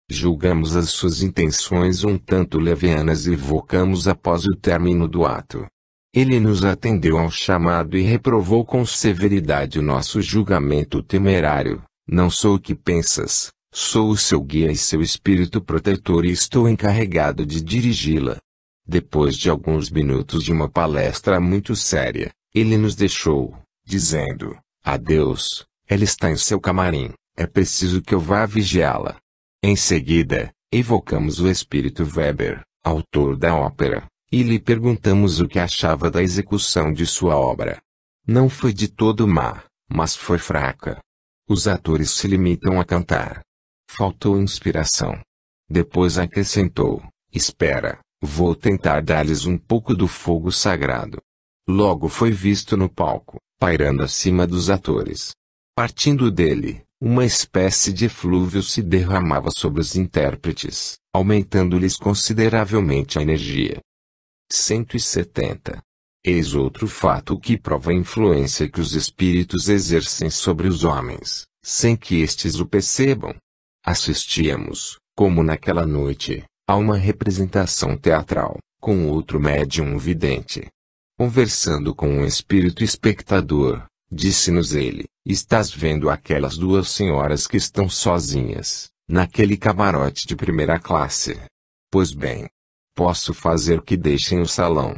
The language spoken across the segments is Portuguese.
Julgamos as suas intenções um tanto levianas e invocamos após o término do ato. Ele nos atendeu ao chamado e reprovou com severidade o nosso julgamento temerário. Não sou o que pensas, sou o seu guia e seu espírito protetor e estou encarregado de dirigi-la. Depois de alguns minutos de uma palestra muito séria, ele nos deixou, dizendo: adeus, ela está em seu camarim, é preciso que eu vá vigiá-la. Em seguida, evocamos o espírito Weber, autor da ópera, e lhe perguntamos o que achava da execução de sua obra. Não foi de todo má, mas foi fraca. Os atores se limitam a cantar. Faltou inspiração. Depois acrescentou: espera, vou tentar dar-lhes um pouco do fogo sagrado. Logo foi visto no palco, pairando acima dos atores. Partindo dele, uma espécie de eflúvio se derramava sobre os intérpretes, aumentando-lhes consideravelmente a energia. 170. Eis outro fato que prova a influência que os espíritos exercem sobre os homens, sem que estes o percebam. Assistíamos, como naquela noite, a uma representação teatral, com outro médium vidente. Conversando com um espírito espectador, disse-nos ele: estás vendo aquelas duas senhoras que estão sozinhas, naquele camarote de primeira classe? Pois bem, posso fazer que deixem o salão.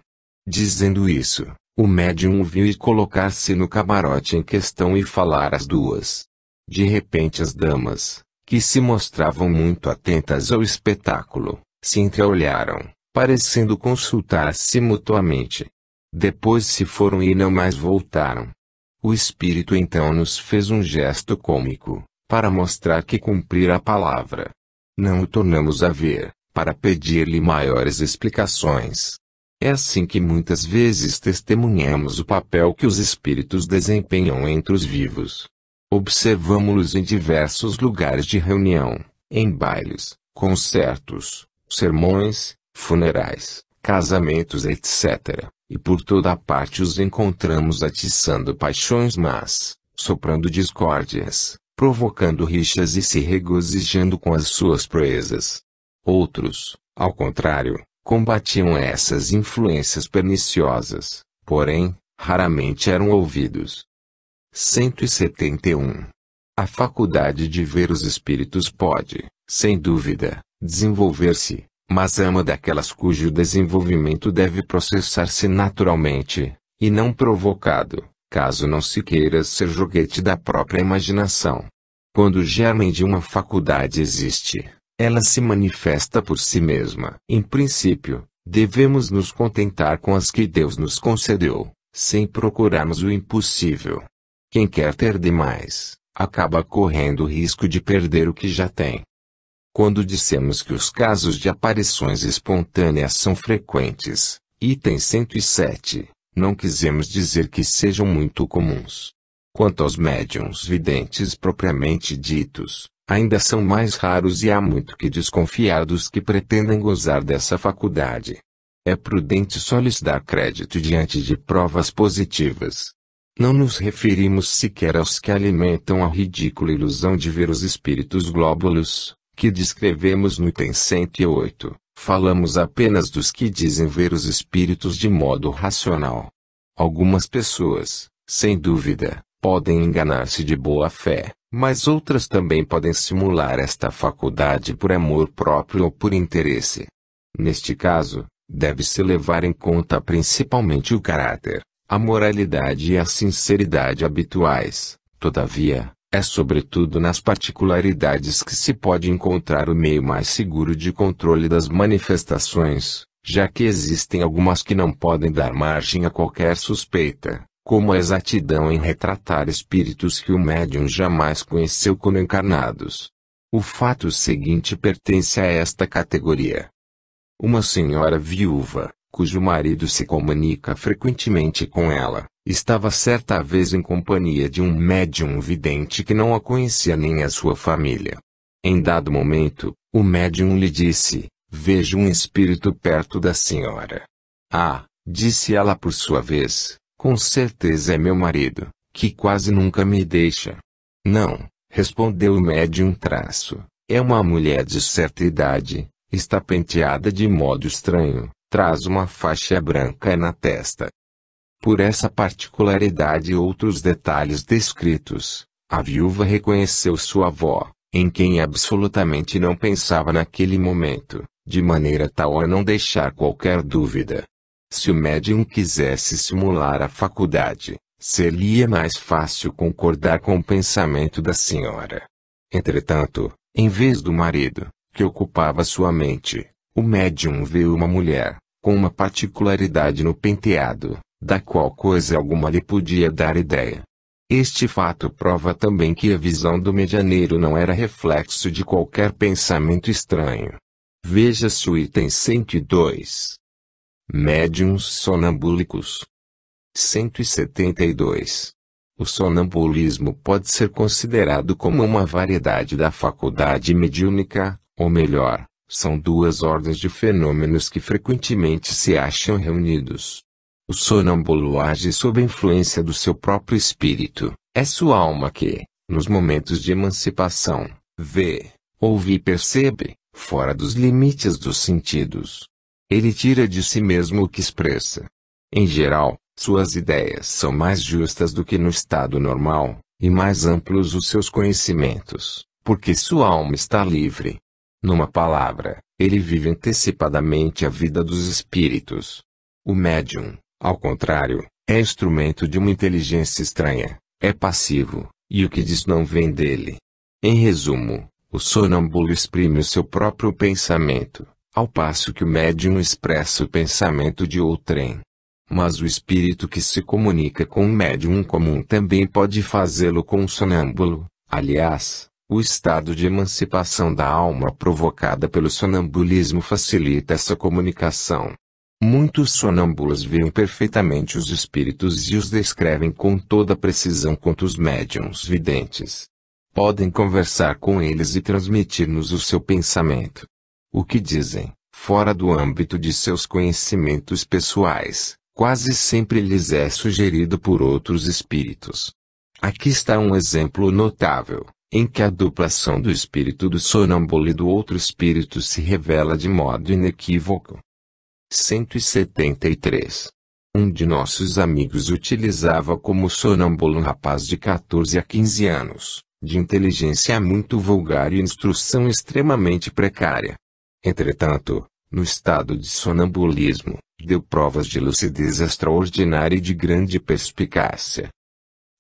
Dizendo isso, o médium viu ir colocar-se no camarote em questão e falar às duas. De repente as damas, que se mostravam muito atentas ao espetáculo, se entreolharam, parecendo consultar-se mutuamente. Depois se foram e não mais voltaram. O espírito então nos fez um gesto cômico, para mostrar que cumprira a palavra. Não o tornamos a ver, para pedir-lhe maiores explicações. É assim que muitas vezes testemunhamos o papel que os espíritos desempenham entre os vivos. Observamo-los em diversos lugares de reunião, em bailes, concertos, sermões, funerais, casamentos etc. E por toda parte os encontramos atiçando paixões más, soprando discórdias, provocando rixas e se regozijando com as suas proezas. Outros, ao contrário, combatiam essas influências perniciosas, porém, raramente eram ouvidos. 171. A faculdade de ver os espíritos pode, sem dúvida, desenvolver-se, mas é uma daquelas cujo desenvolvimento deve processar-se naturalmente, e não provocado, caso não se queira ser joguete da própria imaginação. Quando o germe de uma faculdade existe, ela se manifesta por si mesma. Em princípio, devemos nos contentar com as que Deus nos concedeu, sem procurarmos o impossível. Quem quer ter demais, acaba correndo o risco de perder o que já tem. Quando dissemos que os casos de aparições espontâneas são frequentes, item 107, não quisemos dizer que sejam muito comuns. Quanto aos médiuns videntes propriamente ditos, ainda são mais raros e há muito que desconfiar dos que pretendem gozar dessa faculdade. É prudente só lhes dar crédito diante de provas positivas. Não nos referimos sequer aos que alimentam a ridícula ilusão de ver os espíritos glóbulos, que descrevemos no item 108, falamos apenas dos que dizem ver os espíritos de modo racional. Algumas pessoas, sem dúvida, podem enganar-se de boa fé, mas outras também podem simular esta faculdade por amor próprio ou por interesse. Neste caso, deve-se levar em conta principalmente o caráter, a moralidade e a sinceridade habituais. Todavia, é sobretudo nas particularidades que se pode encontrar o meio mais seguro de controle das manifestações, já que existem algumas que não podem dar margem a qualquer suspeita, como a exatidão em retratar espíritos que o médium jamais conheceu quando encarnados. O fato seguinte pertence a esta categoria. Uma senhora viúva, cujo marido se comunica frequentemente com ela, estava certa vez em companhia de um médium vidente que não a conhecia nem a sua família. Em dado momento, o médium lhe disse: vejo um espírito perto da senhora. Ah, disse ela por sua vez, com certeza é meu marido, que quase nunca me deixa. Não, respondeu o médium É uma mulher de certa idade, está penteada de modo estranho, traz uma faixa branca na testa. Por essa particularidade e outros detalhes descritos, a viúva reconheceu sua avó, em quem absolutamente não pensava naquele momento, de maneira tal a não deixar qualquer dúvida. Se o médium quisesse simular a faculdade, seria mais fácil concordar com o pensamento da senhora. Entretanto, em vez do marido, que ocupava sua mente, o médium viu uma mulher, com uma particularidade no penteado, da qual coisa alguma lhe podia dar ideia. Este fato prova também que a visão do medianeiro não era reflexo de qualquer pensamento estranho. Veja-se o item 102. Médiuns sonambúlicos. 172. O sonambulismo pode ser considerado como uma variedade da faculdade mediúnica, ou melhor, são duas ordens de fenômenos que frequentemente se acham reunidos. O sonâmbulo age sob a influência do seu próprio espírito, é sua alma que, nos momentos de emancipação, vê, ouve e percebe, fora dos limites dos sentidos. Ele tira de si mesmo o que expressa. Em geral, suas ideias são mais justas do que no estado normal, e mais amplos os seus conhecimentos, porque sua alma está livre. Numa palavra, ele vive antecipadamente a vida dos espíritos. O médium, ao contrário, é instrumento de uma inteligência estranha, é passivo, e o que diz não vem dele. Em resumo, o sonâmbulo exprime o seu próprio pensamento, ao passo que o médium expressa o pensamento de outrem. Mas o espírito que se comunica com o médium comum também pode fazê-lo com o sonâmbulo. Aliás, o estado de emancipação da alma provocada pelo sonambulismo facilita essa comunicação. Muitos sonâmbulos veem perfeitamente os espíritos e os descrevem com toda a precisão quanto os médiuns videntes. Podem conversar com eles e transmitir-nos o seu pensamento. O que dizem, fora do âmbito de seus conhecimentos pessoais, quase sempre lhes é sugerido por outros espíritos. Aqui está um exemplo notável, em que a duplação do espírito do sonâmbulo e do outro espírito se revela de modo inequívoco. 173. Um de nossos amigos utilizava como sonâmbulo um rapaz de 14 a 15 anos, de inteligência muito vulgar e instrução extremamente precária. Entretanto, no estado de sonambulismo, deu provas de lucidez extraordinária e de grande perspicácia.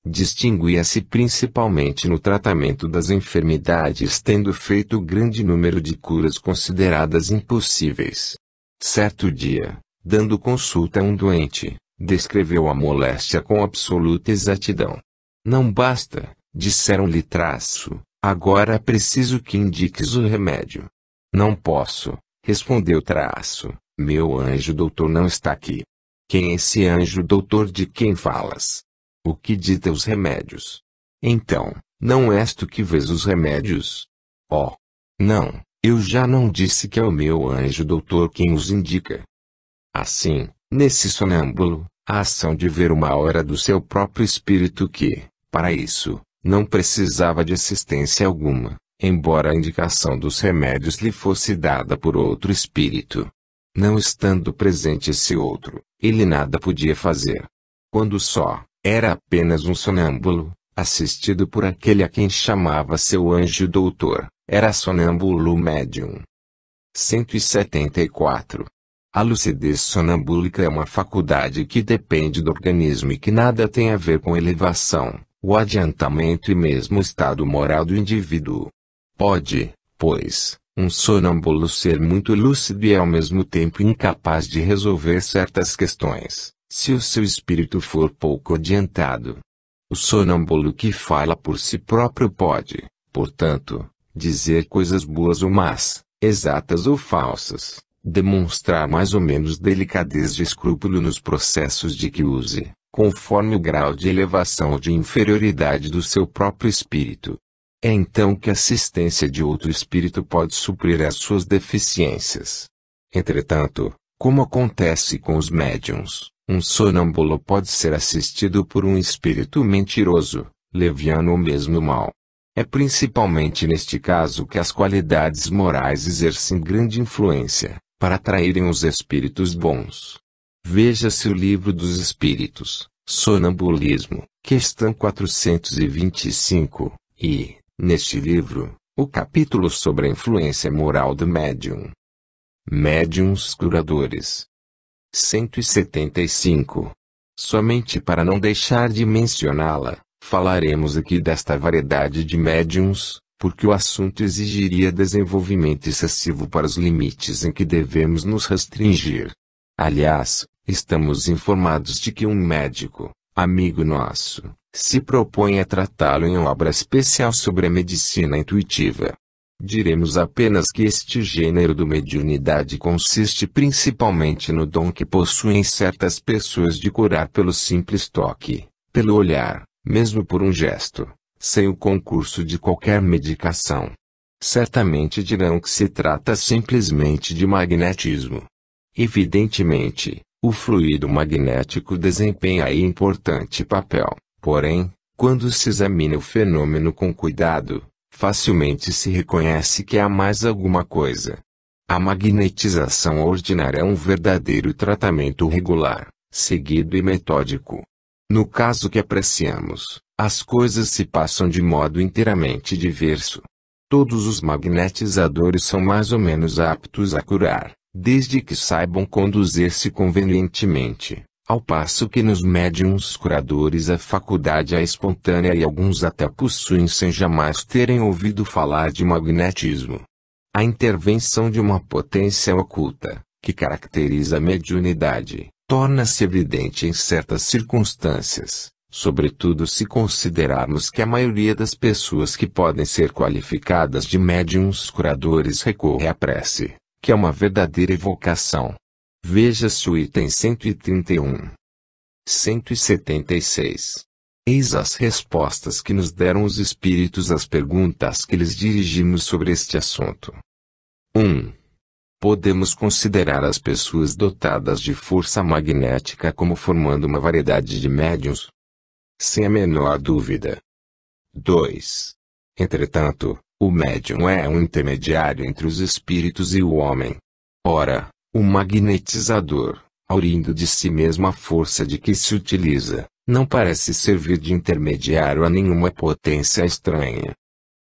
Distinguia-se principalmente no tratamento das enfermidades, tendo feito grande número de curas consideradas impossíveis. Certo dia, dando consulta a um doente, descreveu a moléstia com absoluta exatidão. Não basta, disseram-lhe traço, agora é preciso que indiques o remédio. Não posso, respondeu traço, meu anjo doutor não está aqui. Quem é esse anjo doutor de quem falas? O que dita os remédios? Então, não és tu que vês os remédios? Oh! Não, eu já não disse que é o meu anjo doutor quem os indica. Assim, nesse sonâmbulo, a ação de ver uma hora do seu próprio espírito que, para isso, não precisava de assistência alguma, embora a indicação dos remédios lhe fosse dada por outro espírito. Não estando presente esse outro, ele nada podia fazer. Quando só, era apenas um sonâmbulo, assistido por aquele a quem chamava seu anjo doutor, era sonâmbulo médium. 174. A lucidez sonambúlica é uma faculdade que depende do organismo e que nada tem a ver com elevação, o adiantamento e mesmo o estado moral do indivíduo. Pode, pois, um sonâmbulo ser muito lúcido e ao mesmo tempo incapaz de resolver certas questões, se o seu espírito for pouco adiantado. O sonâmbulo que fala por si próprio pode, portanto, dizer coisas boas ou más, exatas ou falsas, demonstrar mais ou menos delicadez de escrúpulo nos processos de que use, conforme o grau de elevação ou de inferioridade do seu próprio espírito. É então que a assistência de outro espírito pode suprir as suas deficiências. Entretanto, como acontece com os médiuns, um sonâmbulo pode ser assistido por um espírito mentiroso, leviano ou mesmo mau. É principalmente neste caso que as qualidades morais exercem grande influência, para atraírem os espíritos bons. Veja-se o Livro dos Espíritos, Sonambulismo, questão 425, e, neste livro, o capítulo sobre a influência moral do médium. Médiuns curadores. 175. Somente para não deixar de mencioná-la, falaremos aqui desta variedade de médiuns, porque o assunto exigiria desenvolvimento excessivo para os limites em que devemos nos restringir. Aliás, estamos informados de que um médico, amigo nosso, se propõe a tratá-lo em obra especial sobre a medicina intuitiva. Diremos apenas que este gênero de mediunidade consiste principalmente no dom que possuem certas pessoas de curar pelo simples toque, pelo olhar, mesmo por um gesto, sem o concurso de qualquer medicação. Certamente dirão que se trata simplesmente de magnetismo. Evidentemente, o fluido magnético desempenha aí importante papel, porém, quando se examina o fenômeno com cuidado, facilmente se reconhece que há mais alguma coisa. A magnetização ordinária é um verdadeiro tratamento regular, seguido e metódico. No caso que apreciamos, as coisas se passam de modo inteiramente diverso. Todos os magnetizadores são mais ou menos aptos a curar, desde que saibam conduzir-se convenientemente, ao passo que nos médiuns curadores a faculdade é espontânea e alguns até possuem sem jamais terem ouvido falar de magnetismo. A intervenção de uma potência oculta, que caracteriza a mediunidade, torna-se evidente em certas circunstâncias, sobretudo se considerarmos que a maioria das pessoas que podem ser qualificadas de médiuns curadores recorre à prece, que é uma verdadeira evocação. Veja-se o item 131. 176. Eis as respostas que nos deram os espíritos às perguntas que lhes dirigimos sobre este assunto. 1. Podemos considerar as pessoas dotadas de força magnética como formando uma variedade de médiuns? Sem a menor dúvida. 2. Entretanto, o médium é um intermediário entre os espíritos e o homem. Ora, o magnetizador, aurindo de si mesmo a força de que se utiliza, não parece servir de intermediário a nenhuma potência estranha.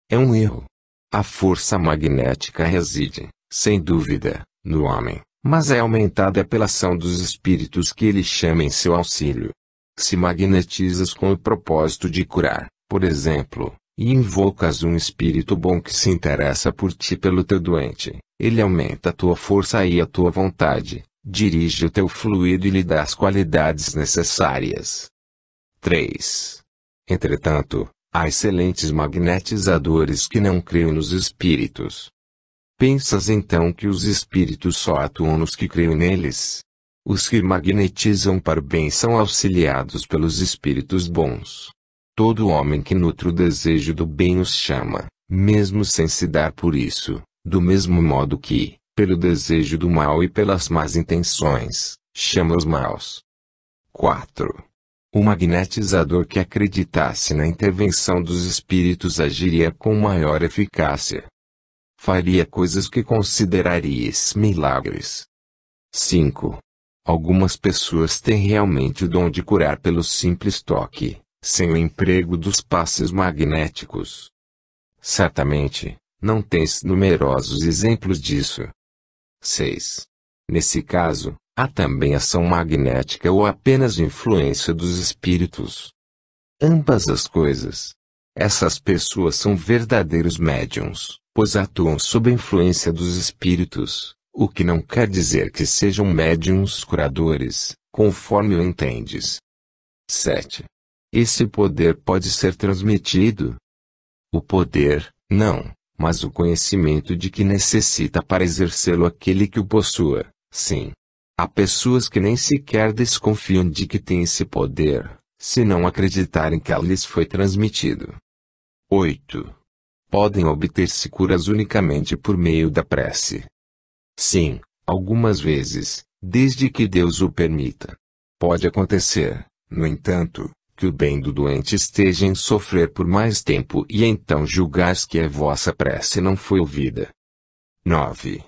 É um erro. A força magnética reside, sem dúvida, no homem, mas é aumentada pela ação dos espíritos que ele chama em seu auxílio. Se magnetizas com o propósito de curar, por exemplo, e invocas um espírito bom que se interessa por ti pelo teu doente, ele aumenta a tua força e a tua vontade, dirige o teu fluido e lhe dá as qualidades necessárias. 3. Entretanto, há excelentes magnetizadores que não creem nos espíritos. Pensas então que os espíritos só atuam nos que creem neles? Os que magnetizam para o bem são auxiliados pelos espíritos bons. Todo homem que nutre o desejo do bem os chama, mesmo sem se dar por isso, do mesmo modo que, pelo desejo do mal e pelas más intenções, chama os maus. 4. O magnetizador que acreditasse na intervenção dos espíritos agiria com maior eficácia. Faria coisas que consideraríeis milagres. 5. Algumas pessoas têm realmente o dom de curar pelo simples toque, sem o emprego dos passes magnéticos. Certamente, não tens numerosos exemplos disso. 6. Nesse caso, há também ação magnética ou apenas influência dos espíritos. Ambas as coisas. Essas pessoas são verdadeiros médiuns, pois atuam sob a influência dos espíritos, o que não quer dizer que sejam médiuns curadores, conforme o entendes. 7. Esse poder pode ser transmitido? O poder, não, mas o conhecimento de que necessita para exercê-lo aquele que o possua, sim. Há pessoas que nem sequer desconfiam de que têm esse poder, se não acreditarem que lhes foi transmitido. 8. Podem obter-se curas unicamente por meio da prece. Sim, algumas vezes, desde que Deus o permita. Pode acontecer, no entanto, que o bem do doente esteja em sofrer por mais tempo e então julgais que a vossa prece não foi ouvida. 9.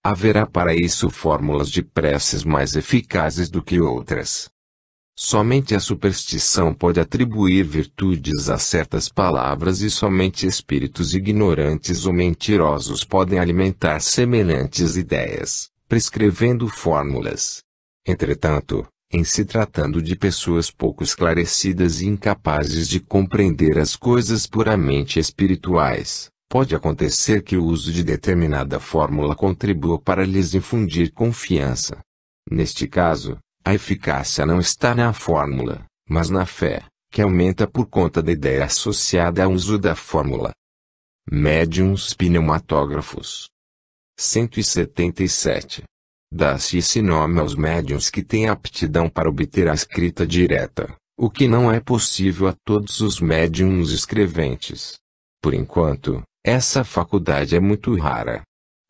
Haverá para isso fórmulas de preces mais eficazes do que outras. Somente a superstição pode atribuir virtudes a certas palavras e somente espíritos ignorantes ou mentirosos podem alimentar semelhantes ideias, prescrevendo fórmulas. Entretanto, em se tratando de pessoas pouco esclarecidas e incapazes de compreender as coisas puramente espirituais, pode acontecer que o uso de determinada fórmula contribua para lhes infundir confiança. Neste caso, a eficácia não está na fórmula, mas na fé, que aumenta por conta da ideia associada ao uso da fórmula. Médiuns pneumatógrafos. 177. Dá-se esse nome aos médiuns que têm aptidão para obter a escrita direta, o que não é possível a todos os médiuns escreventes. Por enquanto, essa faculdade é muito rara.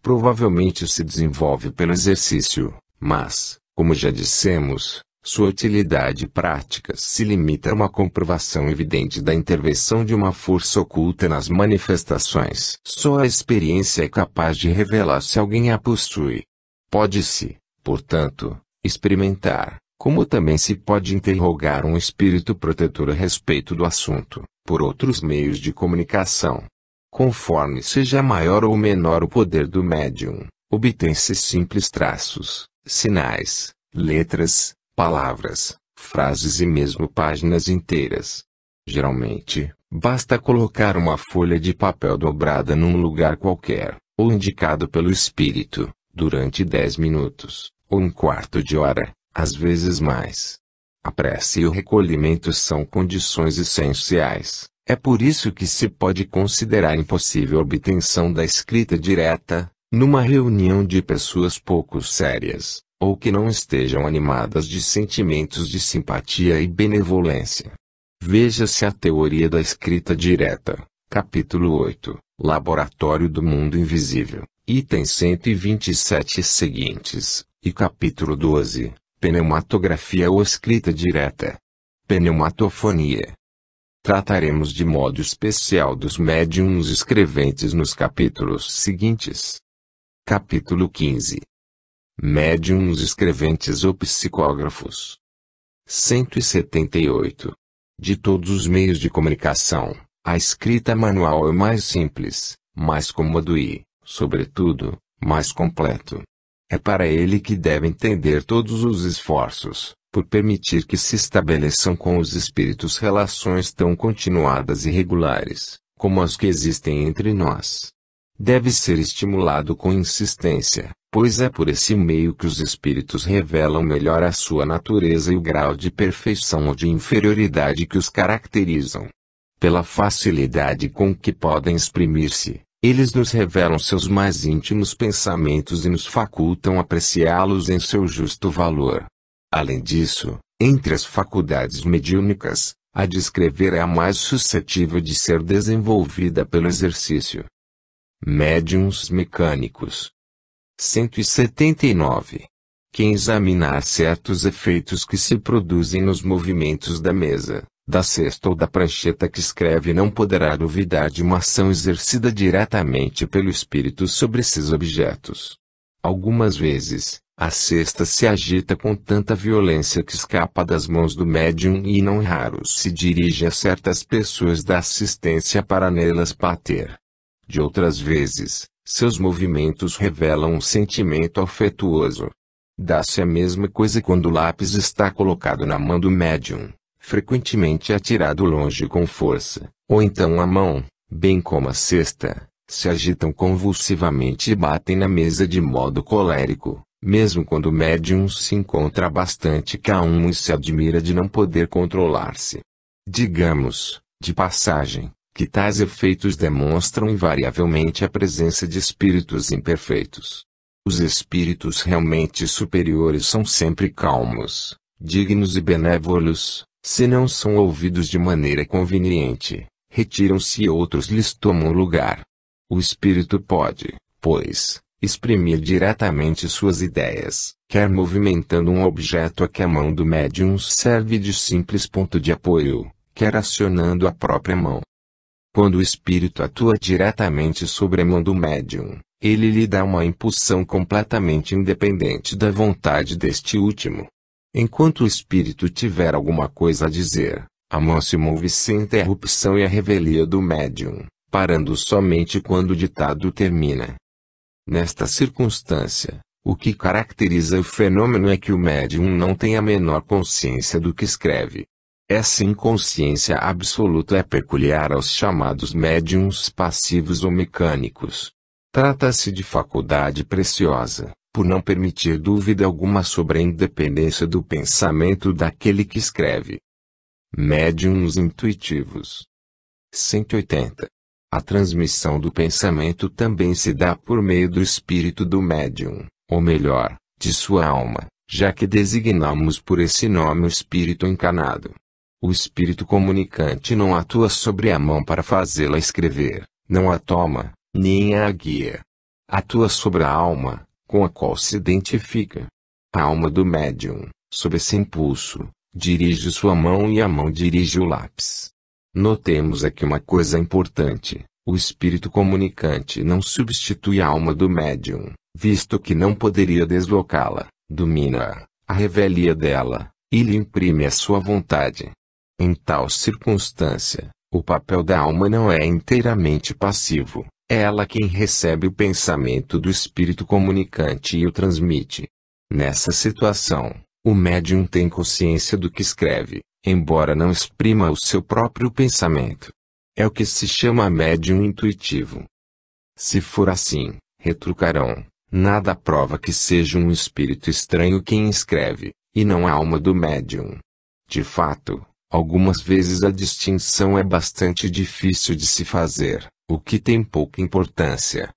Provavelmente se desenvolve pelo exercício, mas, como já dissemos, sua utilidade prática se limita a uma comprovação evidente da intervenção de uma força oculta nas manifestações. Só a experiência é capaz de revelar se alguém a possui. Pode-se, portanto, experimentar, como também se pode interrogar um espírito protetor a respeito do assunto, por outros meios de comunicação. Conforme seja maior ou menor o poder do médium, obtém-se simples traços, sinais, letras, palavras, frases e mesmo páginas inteiras. Geralmente, basta colocar uma folha de papel dobrada num lugar qualquer, ou indicado pelo espírito, durante 10 minutos, ou um quarto de hora, às vezes mais. A prece e o recolhimento são condições essenciais. É por isso que se pode considerar impossível a obtenção da escrita direta, numa reunião de pessoas pouco sérias, ou que não estejam animadas de sentimentos de simpatia e benevolência. Veja-se a teoria da escrita direta, capítulo 8, Laboratório do Mundo Invisível, itens 127 e seguintes, e capítulo 12, Pneumatografia ou escrita direta. Pneumatofonia. Trataremos de modo especial dos médiuns escreventes nos capítulos seguintes. Capítulo 15. Médiuns escreventes ou psicógrafos. 178. De todos os meios de comunicação, a escrita manual é o mais simples, mais cômodo e, sobretudo, mais completo. É para ele que devem tender todos os esforços, por permitir que se estabeleçam com os espíritos relações tão continuadas e regulares, como as que existem entre nós. Deve ser estimulado com insistência, pois é por esse meio que os espíritos revelam melhor a sua natureza e o grau de perfeição ou de inferioridade que os caracterizam. Pela facilidade com que podem exprimir-se, eles nos revelam seus mais íntimos pensamentos e nos facultam apreciá-los em seu justo valor. Além disso, entre as faculdades mediúnicas, a de escrever é a mais suscetível de ser desenvolvida pelo exercício. Médiuns mecânicos. 179. Quem examinar certos efeitos que se produzem nos movimentos da mesa, da cesta ou da prancheta que escreve não poderá duvidar de uma ação exercida diretamente pelo espírito sobre esses objetos. Algumas vezes, a cesta se agita com tanta violência que escapa das mãos do médium e não raro se dirige a certas pessoas da assistência para nelas bater. De outras vezes, seus movimentos revelam um sentimento afetuoso. Dá-se a mesma coisa quando o lápis está colocado na mão do médium, frequentemente atirado longe com força, ou então a mão, bem como a cesta, se agitam convulsivamente e batem na mesa de modo colérico, mesmo quando o médium se encontra bastante calmo e se admira de não poder controlar-se. Digamos, de passagem, que tais efeitos demonstram invariavelmente a presença de espíritos imperfeitos. Os espíritos realmente superiores são sempre calmos, dignos e benévolos, se não são ouvidos de maneira conveniente, retiram-se e outros lhes tomam lugar. O espírito pode, pois, exprimir diretamente suas ideias, quer movimentando um objeto a que a mão do médium serve de simples ponto de apoio, quer acionando a própria mão. Quando o espírito atua diretamente sobre a mão do médium, ele lhe dá uma impulsão completamente independente da vontade deste último. Enquanto o espírito tiver alguma coisa a dizer, a mão se move sem interrupção e a revelia do médium, parando somente quando o ditado termina. Nesta circunstância, o que caracteriza o fenômeno é que o médium não tem a menor consciência do que escreve. Essa inconsciência absoluta é peculiar aos chamados médiums passivos ou mecânicos. Trata-se de faculdade preciosa, por não permitir dúvida alguma sobre a independência do pensamento daquele que escreve. Médiums intuitivos. 180. A transmissão do pensamento também se dá por meio do espírito do médium, ou melhor, de sua alma, já que designamos por esse nome o espírito encarnado. O espírito comunicante não atua sobre a mão para fazê-la escrever, não a toma, nem a guia. Atua sobre a alma, com a qual se identifica. A alma do médium, sob esse impulso, dirige sua mão e a mão dirige o lápis. Notemos aqui uma coisa importante: o espírito comunicante não substitui a alma do médium, visto que não poderia deslocá-la, domina-a, a revelia dela, e lhe imprime a sua vontade. Em tal circunstância, o papel da alma não é inteiramente passivo, é ela quem recebe o pensamento do espírito comunicante e o transmite. Nessa situação, o médium tem consciência do que escreve, embora não exprima o seu próprio pensamento. É o que se chama médium intuitivo. Se for assim, retrucarão, nada prova que seja um espírito estranho quem escreve, e não a alma do médium. De fato, algumas vezes a distinção é bastante difícil de se fazer, o que tem pouca importância.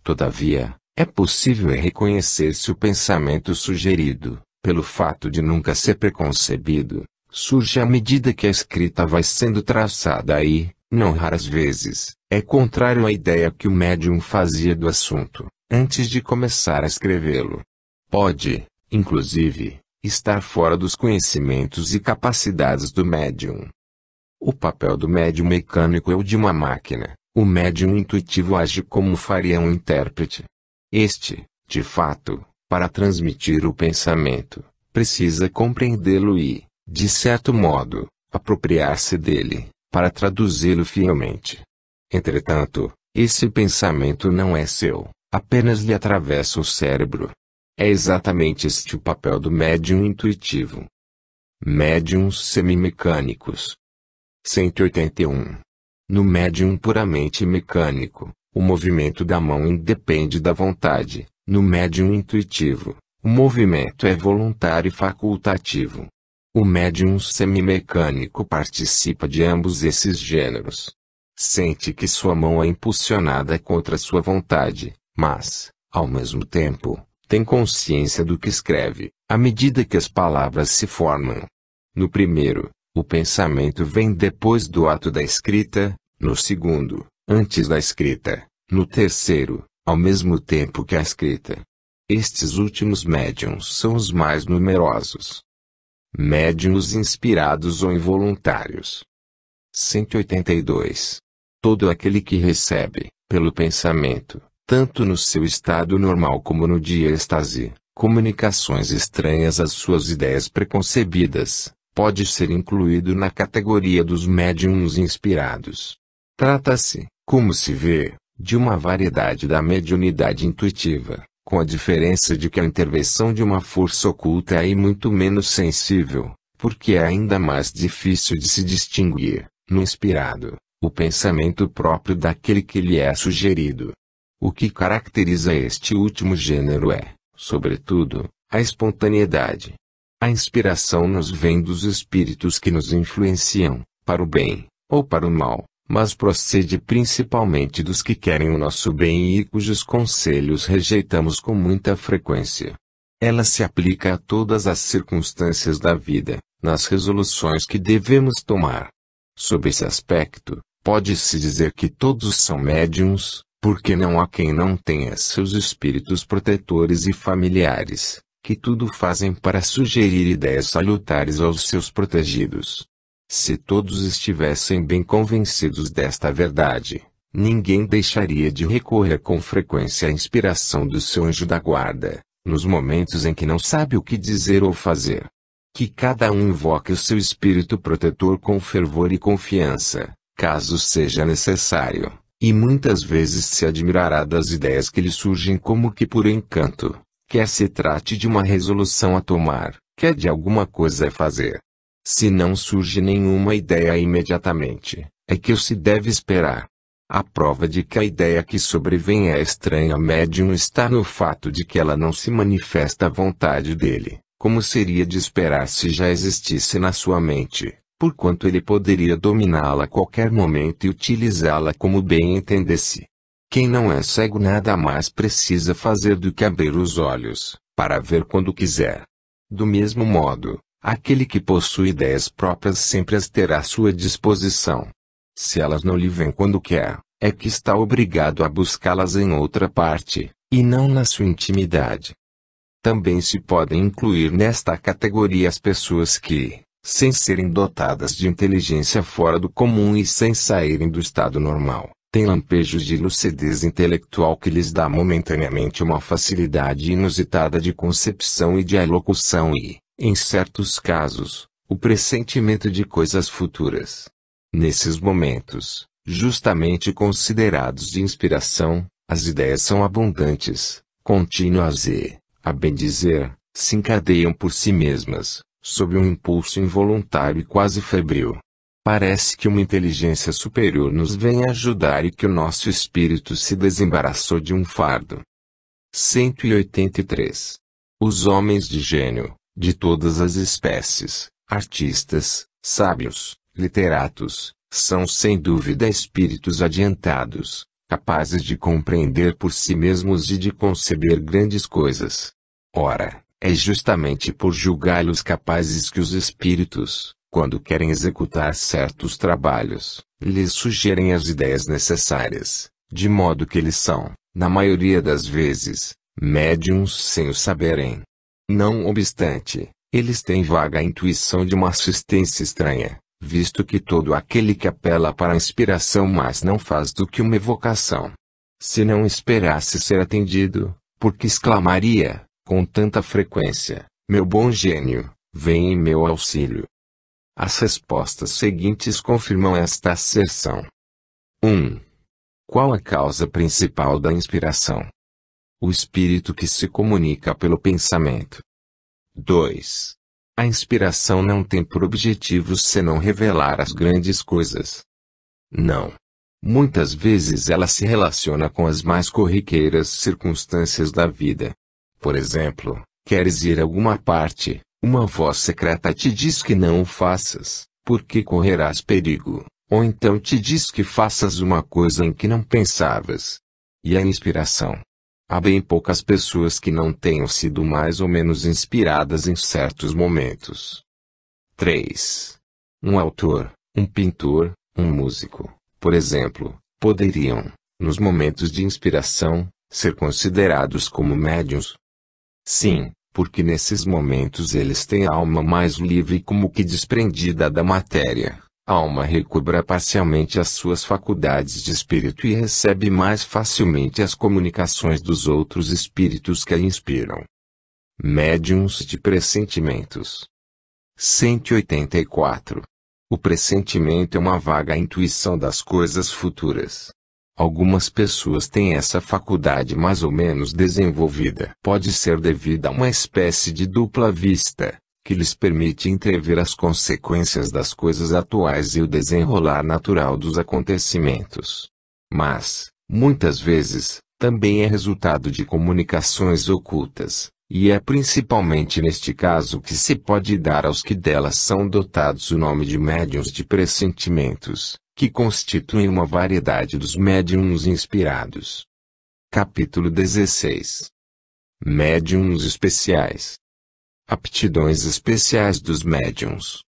Todavia, é possível reconhecer se o pensamento sugerido, pelo fato de nunca ser preconcebido, surge à medida que a escrita vai sendo traçada e, não raras vezes, é contrário à ideia que o médium fazia do assunto, antes de começar a escrevê-lo. Pode, inclusive, estar fora dos conhecimentos e capacidades do médium. O papel do médium mecânico é o de uma máquina, o médium intuitivo age como faria um intérprete. Este, de fato, para transmitir o pensamento, precisa compreendê-lo e, de certo modo, apropriar-se dele, para traduzi-lo fielmente. Entretanto, esse pensamento não é seu, apenas lhe atravessa o cérebro. É exatamente este o papel do médium intuitivo. Médiums semimecânicos. 181. No médium puramente mecânico, o movimento da mão independe da vontade. No médium intuitivo, o movimento é voluntário e facultativo. O médium semimecânico participa de ambos esses gêneros. Sente que sua mão é impulsionada contra sua vontade, mas, ao mesmo tempo, tem consciência do que escreve, à medida que as palavras se formam. No primeiro, o pensamento vem depois do ato da escrita, no segundo, antes da escrita, no terceiro, ao mesmo tempo que a escrita. Estes últimos médiuns são os mais numerosos. Médiuns inspirados ou involuntários. 182. Todo aquele que recebe, pelo pensamento, tanto no seu estado normal como no dia êxtase, comunicações estranhas às suas ideias preconcebidas, pode ser incluído na categoria dos médiuns inspirados. Trata-se, como se vê, de uma variedade da mediunidade intuitiva, com a diferença de que a intervenção de uma força oculta é aí muito menos sensível, porque é ainda mais difícil de se distinguir, no inspirado, o pensamento próprio daquele que lhe é sugerido. O que caracteriza este último gênero é, sobretudo, a espontaneidade. A inspiração nos vem dos espíritos que nos influenciam, para o bem, ou para o mal, mas procede principalmente dos que querem o nosso bem e cujos conselhos rejeitamos com muita frequência. Ela se aplica a todas as circunstâncias da vida, nas resoluções que devemos tomar. Sob esse aspecto, pode-se dizer que todos são médiuns, Porque não há quem não tenha seus espíritos protetores e familiares, que tudo fazem para sugerir ideias salutares aos seus protegidos. Se todos estivessem bem convencidos desta verdade, ninguém deixaria de recorrer com frequência à inspiração do seu anjo da guarda, nos momentos em que não sabe o que dizer ou fazer. Que cada um invoque o seu espírito protetor com fervor e confiança, caso seja necessário, e muitas vezes se admirará das ideias que lhe surgem como que por encanto, quer se trate de uma resolução a tomar, quer de alguma coisa a fazer. Se não surge nenhuma ideia imediatamente, é que o se deve esperar. A prova de que a ideia que sobrevém é estranha ao médium está no fato de que ela não se manifesta à vontade dele, como seria de esperar se já existisse na sua mente, porquanto ele poderia dominá-la a qualquer momento e utilizá-la como bem entendesse. Quem não é cego nada mais precisa fazer do que abrir os olhos, para ver quando quiser. Do mesmo modo, aquele que possui ideias próprias sempre as terá à sua disposição. Se elas não lhe vêm quando quer, é que está obrigado a buscá-las em outra parte, e não na sua intimidade. Também se podem incluir nesta categoria as pessoas que, sem serem dotadas de inteligência fora do comum e sem saírem do estado normal, têm lampejos de lucidez intelectual que lhes dá momentaneamente uma facilidade inusitada de concepção e de elocução e, em certos casos, o pressentimento de coisas futuras. Nesses momentos, justamente considerados de inspiração, as ideias são abundantes, contínuas e, a bem dizer, se encadeiam por si mesmas, sob um impulso involuntário e quase febril. Parece que uma inteligência superior nos vem ajudar e que o nosso espírito se desembaraçou de um fardo. 183. Os homens de gênio, de todas as espécies, artistas, sábios, literatos, são sem dúvida espíritos adiantados, capazes de compreender por si mesmos e de conceber grandes coisas. Ora, é justamente por julgá-los capazes que os espíritos, quando querem executar certos trabalhos, lhes sugerem as ideias necessárias, de modo que eles são, na maioria das vezes, médiuns sem o saberem. Não obstante, eles têm vaga intuição de uma assistência estranha, visto que todo aquele que apela para a inspiração mais não faz do que uma evocação. Se não esperasse ser atendido, por que exclamaria, com tanta frequência, meu bom gênio, vem em meu auxílio? As respostas seguintes confirmam esta asserção. 1. Qual a causa principal da inspiração? O espírito que se comunica pelo pensamento. 2. A inspiração não tem por objetivo senão revelar as grandes coisas. Não. Muitas vezes ela se relaciona com as mais corriqueiras circunstâncias da vida. Por exemplo, queres ir a alguma parte, uma voz secreta te diz que não o faças, porque correrás perigo, ou então te diz que faças uma coisa em que não pensavas. E a inspiração? Há bem poucas pessoas que não tenham sido mais ou menos inspiradas em certos momentos. 3. Um autor, um pintor, um músico, por exemplo, poderiam, nos momentos de inspiração, ser considerados como médiuns? Sim, porque nesses momentos eles têm a alma mais livre e como que desprendida da matéria. A alma recobra parcialmente as suas faculdades de espírito e recebe mais facilmente as comunicações dos outros espíritos que a inspiram. Médiuns de pressentimentos. 184. O pressentimento é uma vaga intuição das coisas futuras. Algumas pessoas têm essa faculdade mais ou menos desenvolvida. Pode ser devida a uma espécie de dupla vista, que lhes permite entrever as consequências das coisas atuais e o desenrolar natural dos acontecimentos. Mas, muitas vezes, também é resultado de comunicações ocultas, e é principalmente neste caso que se pode dar aos que delas são dotados o nome de médiuns de pressentimentos, que constituem uma variedade dos médiuns inspirados. Capítulo 16. Médiuns especiais. Aptidões especiais dos médiuns.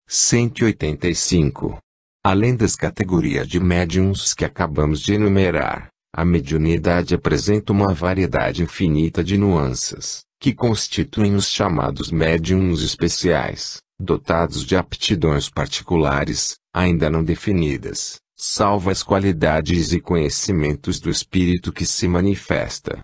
185. Além das categorias de médiuns que acabamos de enumerar, A mediunidade apresenta uma variedade infinita de nuances, que constituem os chamados médiums especiais, dotados de aptidões particulares, ainda não definidas, salvo as qualidades e conhecimentos do espírito que se manifesta.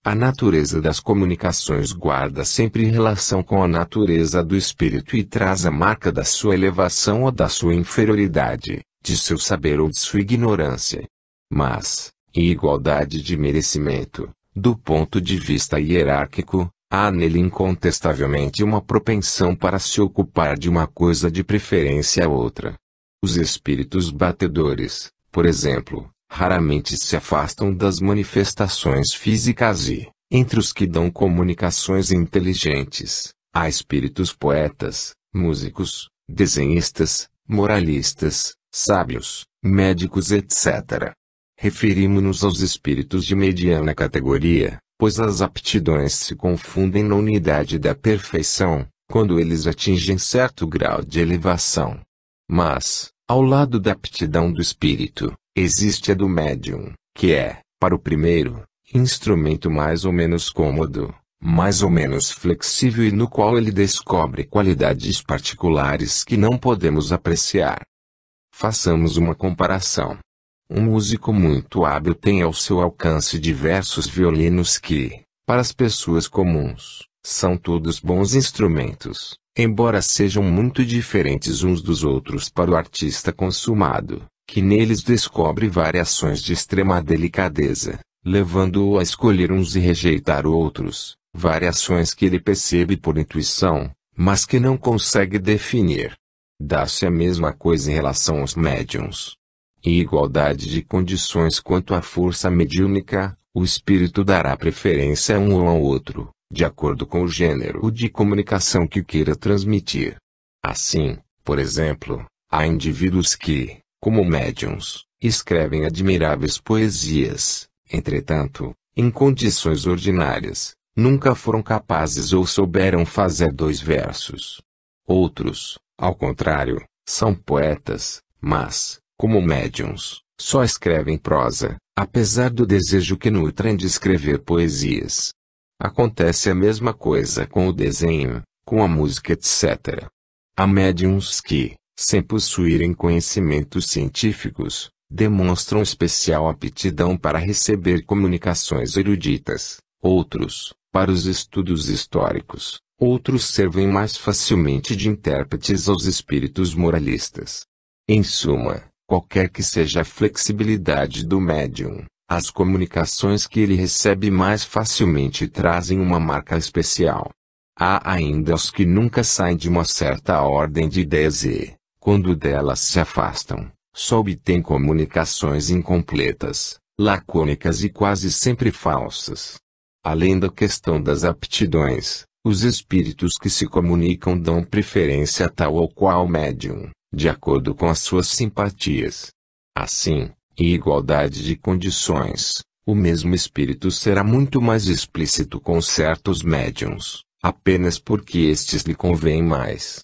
A natureza das comunicações guarda sempre relação com a natureza do espírito e traz a marca da sua elevação ou da sua inferioridade, de seu saber ou de sua ignorância. Mas, em igualdade de merecimento, do ponto de vista hierárquico, há nele incontestavelmente uma propensão para se ocupar de uma coisa de preferência a outra. Os espíritos batedores, por exemplo, raramente se afastam das manifestações físicas e, entre os que dão comunicações inteligentes, há espíritos poetas, músicos, desenhistas, moralistas, sábios, médicos etc. Referimos-nos aos espíritos de mediana categoria, pois as aptidões se confundem na unidade da perfeição, quando eles atingem certo grau de elevação. Mas, ao lado da aptidão do espírito, existe a do médium, que é, para o primeiro, instrumento mais ou menos cômodo, mais ou menos flexível e no qual ele descobre qualidades particulares que não podemos apreciar. Façamos uma comparação. Um músico muito hábil tem ao seu alcance diversos violinos que, para as pessoas comuns, são todos bons instrumentos, embora sejam muito diferentes uns dos outros para o artista consumado, que neles descobre variações de extrema delicadeza, levando-o a escolher uns e rejeitar outros, variações que ele percebe por intuição, mas que não consegue definir. Dá-se a mesma coisa em relação aos médiuns. Em igualdade de condições quanto à força mediúnica, o espírito dará preferência a um ou ao outro, de acordo com o gênero de comunicação que queira transmitir. Assim, por exemplo, há indivíduos que, como médiuns, escrevem admiráveis poesias, entretanto, em condições ordinárias, nunca foram capazes ou souberam fazer 2 versos. Outros, ao contrário, são poetas, mas, como médiuns, só escrevem prosa, apesar do desejo que nutrem de escrever poesias. Acontece a mesma coisa com o desenho, com a música etc. Há médiuns que, sem possuírem conhecimentos científicos, demonstram especial aptidão para receber comunicações eruditas, outros, para os estudos históricos, outros servem mais facilmente de intérpretes aos espíritos moralistas. Em suma, qualquer que seja a flexibilidade do médium, as comunicações que ele recebe mais facilmente trazem uma marca especial. Há ainda os que nunca saem de uma certa ordem de ideias e, quando delas se afastam, só obtêm comunicações incompletas, lacônicas e quase sempre falsas. Além da questão das aptidões, os espíritos que se comunicam dão preferência a tal ou qual médium, de acordo com as suas simpatias. Assim, em igualdade de condições, o mesmo espírito será muito mais explícito com certos médiuns, apenas porque estes lhe convêm mais.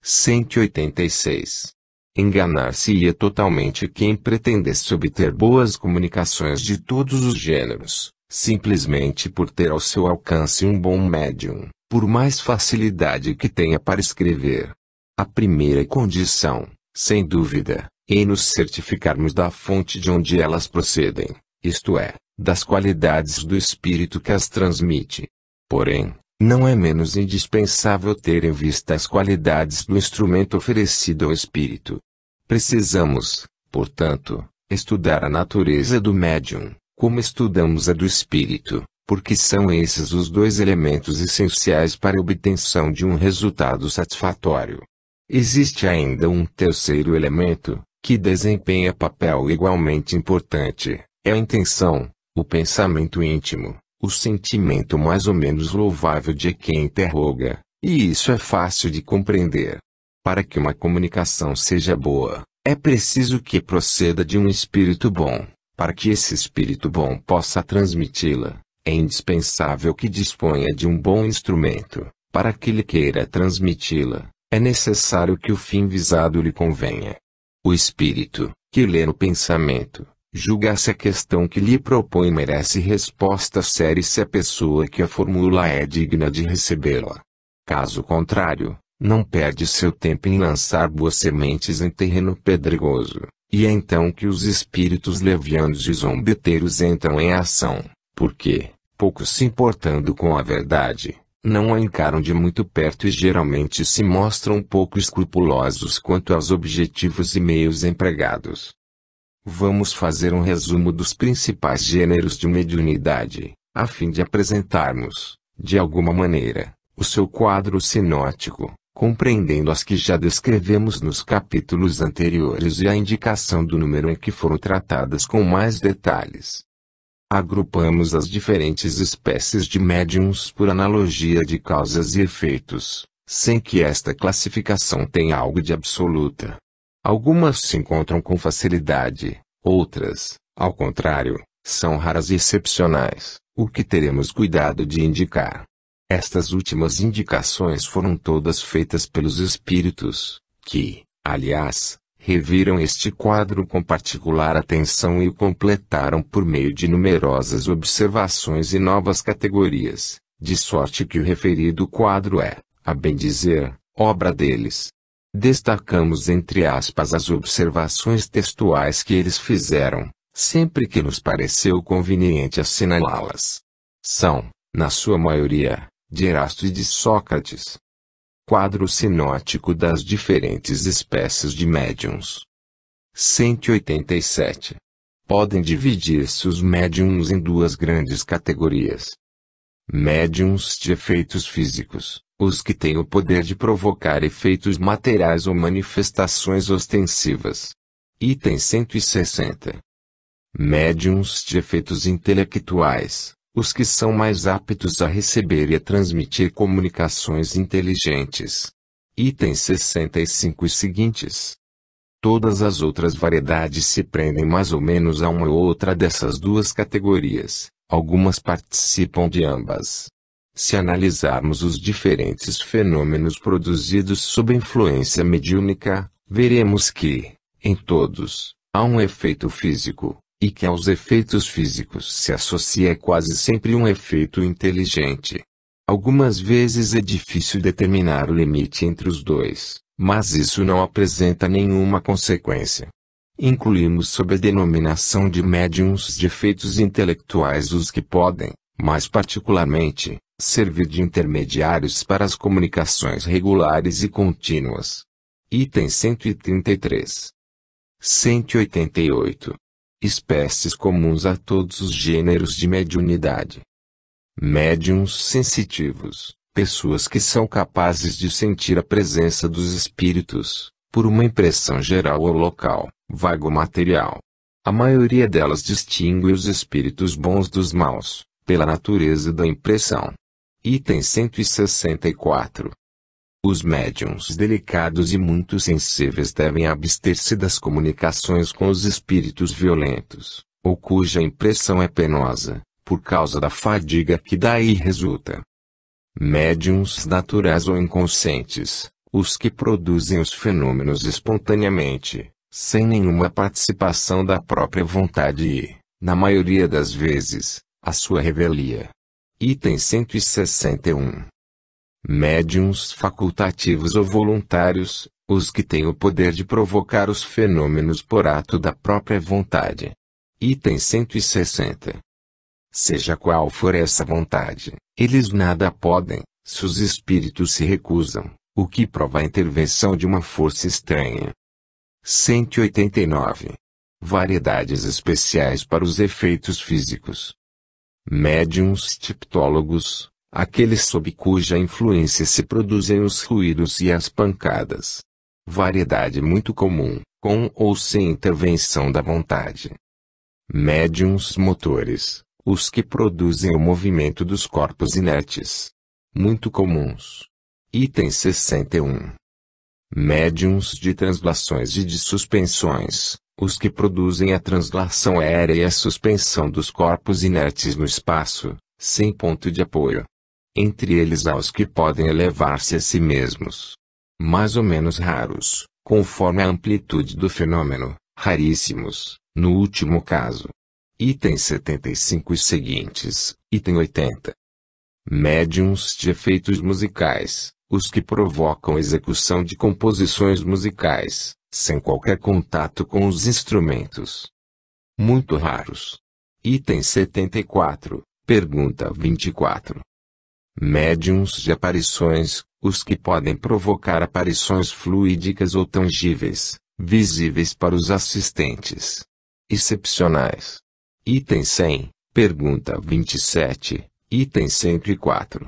186. Enganar-se-ia totalmente quem pretendesse obter boas comunicações de todos os gêneros, simplesmente por ter ao seu alcance um bom médium, por mais facilidade que tenha para escrever. A primeira condição, sem dúvida, é nos certificarmos da fonte de onde elas procedem, isto é, das qualidades do espírito que as transmite. Porém, não é menos indispensável ter em vista as qualidades do instrumento oferecido ao espírito. Precisamos, portanto, estudar a natureza do médium, como estudamos a do espírito, porque são esses os 2 elementos essenciais para a obtenção de um resultado satisfatório. Existe ainda um terceiro elemento, que desempenha papel igualmente importante, é a intenção, o pensamento íntimo, o sentimento mais ou menos louvável de quem interroga, e isso é fácil de compreender. Para que uma comunicação seja boa, é preciso que proceda de um espírito bom. Para que esse espírito bom possa transmiti-la, é indispensável que disponha de um bom instrumento. Para que ele queira transmiti-la, é necessário que o fim visado lhe convenha. O espírito, que lê no pensamento, Julga se a questão que lhe propõe merece resposta séria e se a pessoa que a formula é digna de recebê-la. Caso contrário, não perde seu tempo em lançar boas sementes em terreno pedregoso, e é então que os espíritos levianos e zombeteiros entram em ação, porque, pouco se importando com a verdade, não a encaram de muito perto e geralmente se mostram pouco escrupulosos quanto aos objetivos e meios empregados. Vamos fazer um resumo dos principais gêneros de mediunidade, a fim de apresentarmos, de alguma maneira, o seu quadro sinótico, compreendendo as que já descrevemos nos capítulos anteriores e a indicação do número em que foram tratadas com mais detalhes. Agrupamos as diferentes espécies de médiuns por analogia de causas e efeitos, sem que esta classificação tenha algo de absoluta. Algumas se encontram com facilidade, outras, ao contrário, são raras e excepcionais, o que teremos cuidado de indicar. Estas últimas indicações foram todas feitas pelos espíritos, que, aliás, reviram este quadro com particular atenção e o completaram por meio de numerosas observações e novas categorias, de sorte que o referido quadro é, a bem dizer, obra deles. Destacamos entre aspas as observações textuais que eles fizeram, sempre que nos pareceu conveniente assinalá-las. São, na sua maioria, de Erasto e de Sócrates. Quadro sinótico das diferentes espécies de médiuns. 187. Podem dividir-se os médiuns em duas grandes categorias. Médiuns de efeitos físicos, os que têm o poder de provocar efeitos materiais ou manifestações ostensivas. Item 160. Médiuns de efeitos intelectuais, os que são mais aptos a receber e a transmitir comunicações inteligentes. Item 65 e seguintes. Todas as outras variedades se prendem mais ou menos a uma ou outra dessas duas categorias, algumas participam de ambas. Se analisarmos os diferentes fenômenos produzidos sob influência mediúnica, veremos que, em todos, há um efeito físico, e que aos efeitos físicos se associa quase sempre um efeito inteligente. Algumas vezes é difícil determinar o limite entre os dois, mas isso não apresenta nenhuma consequência. Incluímos sob a denominação de médiuns de efeitos intelectuais os que podem, mais particularmente, servir de intermediários para as comunicações regulares e contínuas. Item 133. 188. Espécies comuns a todos os gêneros de mediunidade. Médiuns sensitivos, pessoas que são capazes de sentir a presença dos espíritos, por uma impressão geral ou local, vago material. A maioria delas distingue os espíritos bons dos maus, pela natureza da impressão. Item 164. Os médiuns delicados e muito sensíveis devem abster-se das comunicações com os espíritos violentos, ou cuja impressão é penosa, por causa da fadiga que daí resulta. Médiuns naturais ou inconscientes, os que produzem os fenômenos espontaneamente, sem nenhuma participação da própria vontade e, na maioria das vezes, a sua revelia. Item 161. Médiuns facultativos ou voluntários, os que têm o poder de provocar os fenômenos por ato da própria vontade. Item 160. Seja qual for essa vontade, eles nada podem, se os espíritos se recusam, o que prova a intervenção de uma força estranha. 189. Variedades especiais para os efeitos físicos. Médiuns tiptólogos, aqueles sob cuja influência se produzem os ruídos e as pancadas. Variedade muito comum, com ou sem intervenção da vontade. Médiuns motores, os que produzem o movimento dos corpos inertes. Muito comuns. Item 61. Médiuns de translações e de suspensões, os que produzem a translação aérea e a suspensão dos corpos inertes no espaço, sem ponto de apoio. Entre eles há os que podem elevar-se a si mesmos. Mais ou menos raros, conforme a amplitude do fenômeno, raríssimos, no último caso. Item 75 e seguintes, item 80. Médiuns de efeitos musicais, os que provocam execução de composições musicais, sem qualquer contato com os instrumentos. Muito raros. Item 74, pergunta 24. Médiuns de aparições, os que podem provocar aparições fluídicas ou tangíveis, visíveis para os assistentes. Excepcionais. Item 100, pergunta 27, item 104.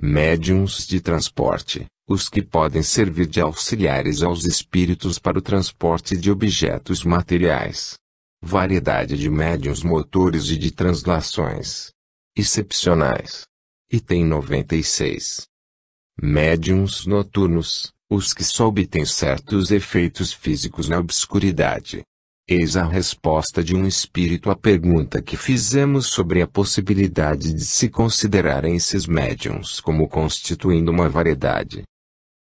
Médiuns de transporte, os que podem servir de auxiliares aos espíritos para o transporte de objetos materiais. Variedade de médiuns motores e de translações. Excepcionais. Item 96. Médiuns noturnos, os que só obtêm certos efeitos físicos na obscuridade. Eis a resposta de um espírito à pergunta que fizemos sobre a possibilidade de se considerarem esses médiuns como constituindo uma variedade.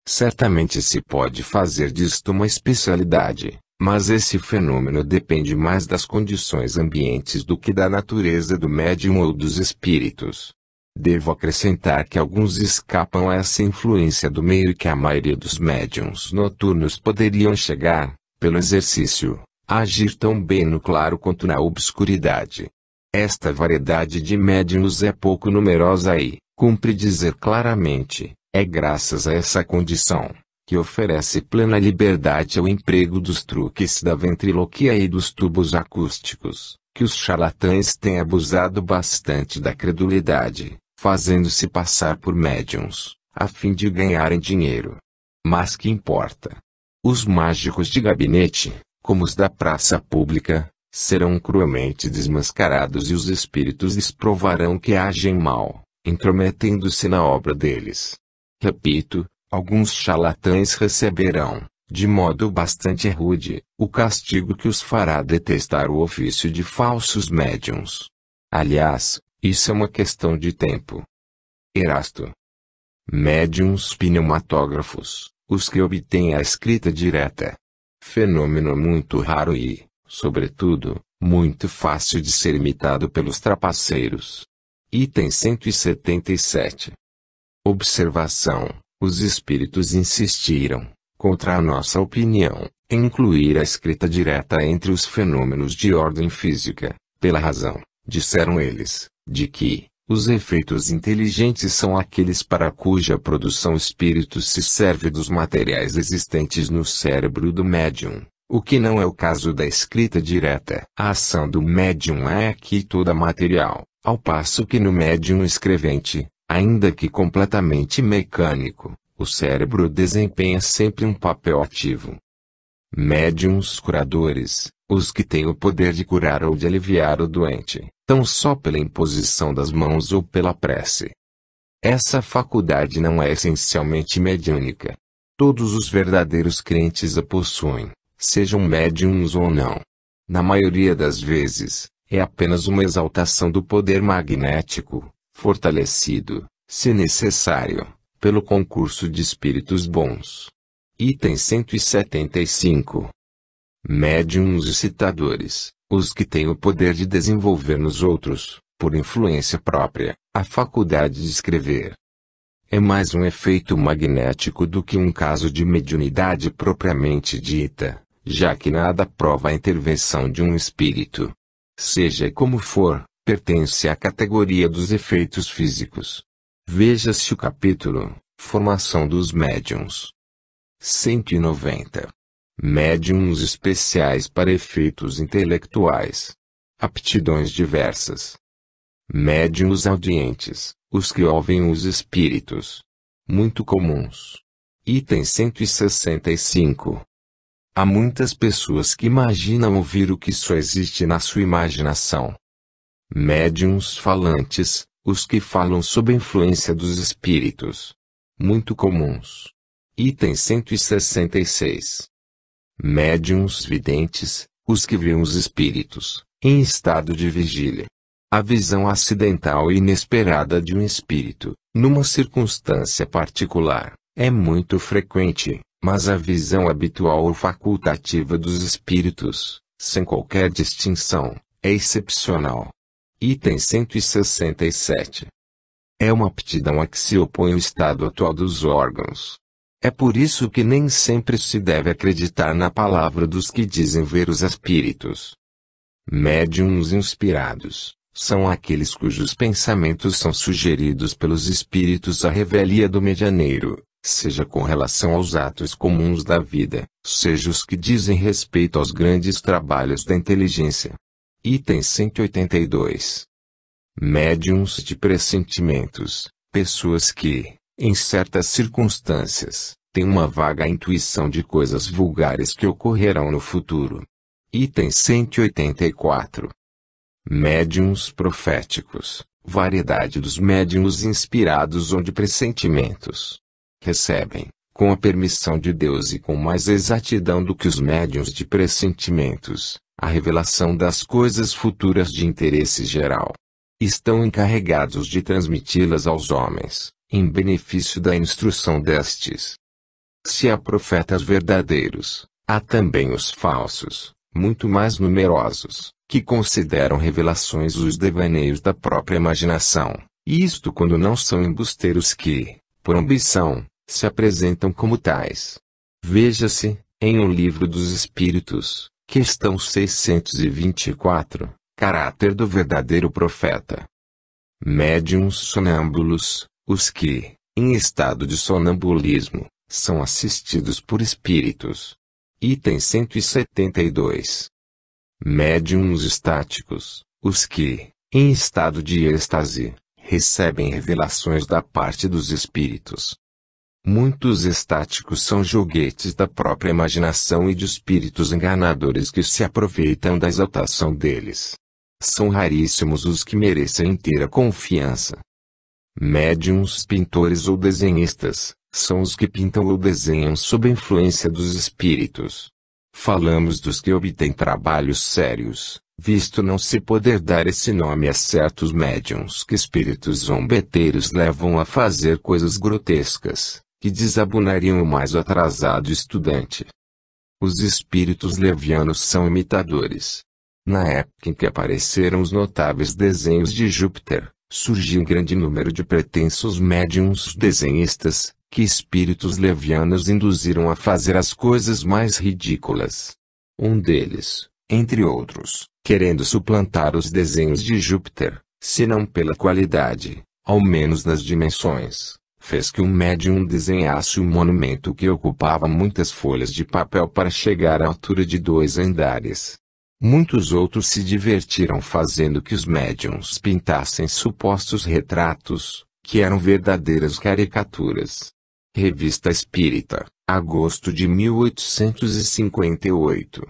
Certamente se pode fazer disto uma especialidade, mas esse fenômeno depende mais das condições ambientes do que da natureza do médium ou dos espíritos. Devo acrescentar que alguns escapam a essa influência do meio e que a maioria dos médiuns noturnos poderiam chegar, pelo exercício, a agir tão bem no claro quanto na obscuridade. Esta variedade de médiuns é pouco numerosa e, cumpre dizer claramente, é graças a essa condição, que oferece plena liberdade ao emprego dos truques da ventriloquia e dos tubos acústicos, que os charlatães têm abusado bastante da credulidade, fazendo-se passar por médiuns, a fim de ganharem dinheiro. Mas que importa? Os mágicos de gabinete, como os da praça pública, serão cruelmente desmascarados e os espíritos lhes provarão que agem mal, intrometendo-se na obra deles. Repito, alguns charlatães receberão, de modo bastante rude, o castigo que os fará detestar o ofício de falsos médiuns. Aliás, isso é uma questão de tempo. Erasto. Médiuns pneumatógrafos, os que obtêm a escrita direta. Fenômeno muito raro e, sobretudo, muito fácil de ser imitado pelos trapaceiros. Item 177. Observação: os espíritos insistiram, contra a nossa opinião, em incluir a escrita direta entre os fenômenos de ordem física, pela razão, disseram eles, de que os efeitos inteligentes são aqueles para cuja produção o espírito se serve dos materiais existentes no cérebro do médium, o que não é o caso da escrita direta. A ação do médium é aqui toda material, ao passo que no médium escrevente, ainda que completamente mecânico, o cérebro desempenha sempre um papel ativo. Médiuns curadores, os que têm o poder de curar ou de aliviar o doente, tão só pela imposição das mãos ou pela prece. Essa faculdade não é essencialmente mediúnica. Todos os verdadeiros crentes a possuem, sejam médiuns ou não. Na maioria das vezes, é apenas uma exaltação do poder magnético, fortalecido, se necessário, pelo concurso de espíritos bons. Item 175. Médiuns excitadores, os que têm o poder de desenvolver nos outros, por influência própria, a faculdade de escrever. É mais um efeito magnético do que um caso de mediunidade propriamente dita, já que nada prova a intervenção de um espírito. Seja como for, pertence à categoria dos efeitos físicos. Veja-se o capítulo Formação dos Médiuns. 190. Médiuns especiais para efeitos intelectuais. Aptidões diversas. Médiuns audientes, os que ouvem os espíritos. Muito comuns. Item 165. Há muitas pessoas que imaginam ouvir o que só existe na sua imaginação. Médiuns falantes, os que falam sob a influência dos espíritos. Muito comuns. Item 166. Médiuns videntes, os que veem os espíritos, em estado de vigília. A visão acidental e inesperada de um espírito, numa circunstância particular, é muito frequente, Mas a visão habitual ou facultativa dos espíritos, sem qualquer distinção, é excepcional. Item 167. É uma aptidão a que se opõe o estado atual dos órgãos. É por isso que nem sempre se deve acreditar na palavra dos que dizem ver os espíritos. Médiuns inspirados são aqueles cujos pensamentos são sugeridos pelos espíritos à revelia do medianeiro, seja com relação aos atos comuns da vida, seja os que dizem respeito aos grandes trabalhos da inteligência. Item 182. Médiuns de pressentimentos, pessoas que, em certas circunstâncias, têm uma vaga intuição de coisas vulgares que ocorrerão no futuro. Item 184. Médiuns proféticos, variedade dos médiuns inspirados ou de pressentimentos. Recebem, com a permissão de Deus e com mais exatidão do que os médiuns de pressentimentos, a revelação das coisas futuras de interesse geral. Estão encarregados de transmiti-las aos homens, em benefício da instrução destes. Se há profetas verdadeiros, há também os falsos, muito mais numerosos, que consideram revelações os devaneios da própria imaginação, e isto quando não são embusteiros que, por ambição, se apresentam como tais. Veja-se, em O Livro dos Espíritos, questão 624, caráter do verdadeiro profeta. Médiuns sonâmbulos, os que, em estado de sonambulismo, são assistidos por espíritos. Item 172. Médiuns estáticos, os que, em estado de êxtase, recebem revelações da parte dos espíritos. Muitos estáticos são joguetes da própria imaginação e de espíritos enganadores que se aproveitam da exaltação deles. São raríssimos os que merecem inteira confiança. Médiuns pintores ou desenhistas, são os que pintam ou desenham sob a influência dos espíritos. Falamos dos que obtêm trabalhos sérios, visto não se poder dar esse nome a certos médiuns que espíritos zombeteiros levam a fazer coisas grotescas, que desabonariam o mais atrasado estudante. Os espíritos levianos são imitadores. Na época em que apareceram os notáveis desenhos de Júpiter, surgiu um grande número de pretensos médiuns desenhistas, que espíritos levianos induziram a fazer as coisas mais ridículas. Um deles, entre outros, querendo suplantar os desenhos de Júpiter, se não pela qualidade, ao menos nas dimensões, fez que um médium desenhasse um monumento que ocupava muitas folhas de papel para chegar à altura de 2 andares. Muitos outros se divertiram fazendo que os médiuns pintassem supostos retratos, que eram verdadeiras caricaturas. Revista Espírita, agosto de 1858.